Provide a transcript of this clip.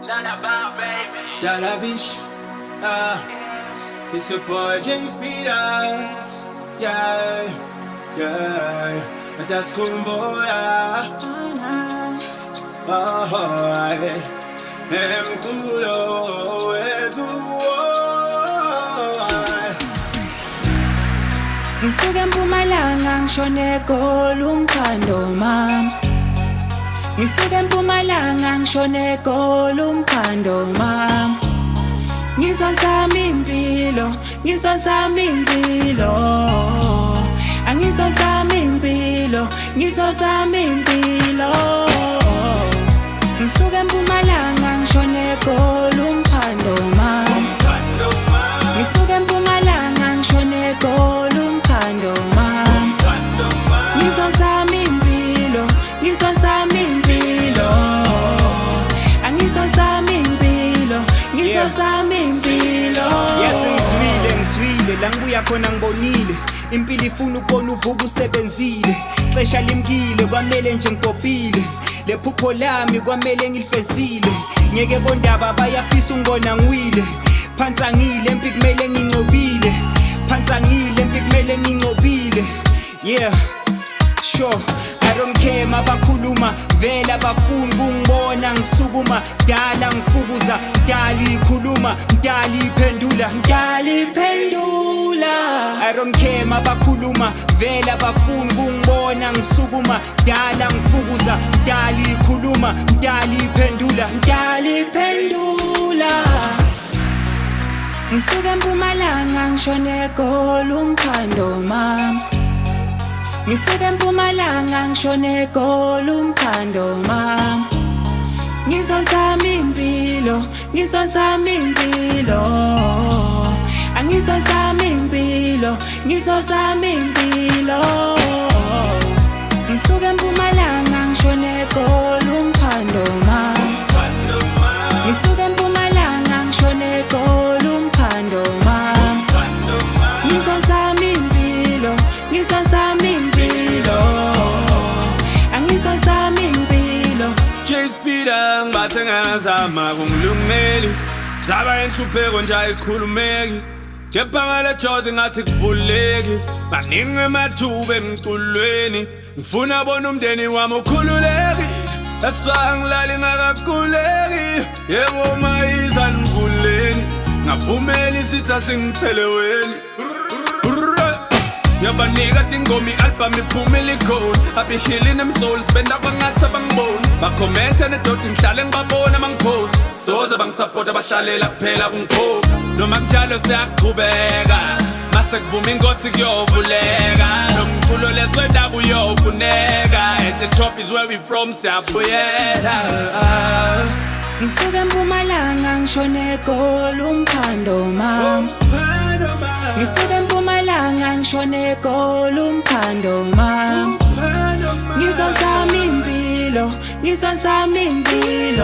Stalavish, it's a boy James Peter, yeah, that's Kumboya, Ngisuke Mpumalanga ngishone eGoli umphando mama. Ngisuke Mpumalanga ngishone eGoli umphando mama. Ngizwa sami impilo, ngizwa sami impilo. Angizwa sami impilo, ngizwa sami impilo. Ngisuke Mpumalanga ngishone eGoli umphando mama. Ngisuke Mpumalanga ngishone eGoli umphando mama. Ngizwa sami impilo, ngizwa sami impilo. Angizwa sami impilo, ngizwa sami impilo. Yes ngizwile la ngibuya khona ngibonile impilo ifuna ukubona uvuka usebenzile xesha limkile kwamele nje ngikopile lephupho lami kwamele ngilifezile ngeke bondaba bayafisa ungibona ngiwile phansi angile empi kumele ngincobile phansi angile empi kumele ngincobile yeah sure I don't care mabakhuluma vela bafuna ukungibona ngisukuma dala ngifukuza dali ikhuluma dali iphendula Dali iphendula. I don't care mabakhuluma vela bafuna ukungibona ngisukuma dala ngifukuza dali ikhuluma dali iphendula Dali iphendula. Ngisuke Mpumalanga ngishone eGoli umphando mama. Ngisuke Mpumalanga ngishone eGoli umphando mama. Ngizwa sami impilo, ngizwa sami impilo. Angizwa sami impilo, ngizwa sami impilo. Ngisuke Mpumalanga ngishone eGoli umphando mama. Ngisuke Mpumalanga ngishone eGoli umphando mama. Ngizwa sami impilo, ngizwa sami impilo. Angizwa sami impilo. James Peter ngibathe ngazama kungilungeli zaba enhlupheko nje ayikhulumeki kepha ngale jozi ngathi kuvuleki maningi emathuba emculweni ngifuna bona umndeni wami ukhululekile esangilali ngakakhuleki yebo mayiza nivuleni ngavumela isitha singitheleweni Yabanika tingoma i-album iphumile ikhona I be healing them souls, spenda kwangathi abangiboni Bakhomenta nedoti ngihlale ngibabona mangipost Soze bangisapota bahlalela kuphela kungikhokha Noma kunjalo siyaqhubeka Mase kuvuma inkosi kuyovuleka Nomculo leswenda kuyofuneka At the top is where we from, siyabuyela Ngisuke Mpumalanga ngishone eGoli umphando mama. Ngisuke Mpumalanga ngishone eGoli umphando mama. Ngizwa sami impilo, ngizwa sami impilo.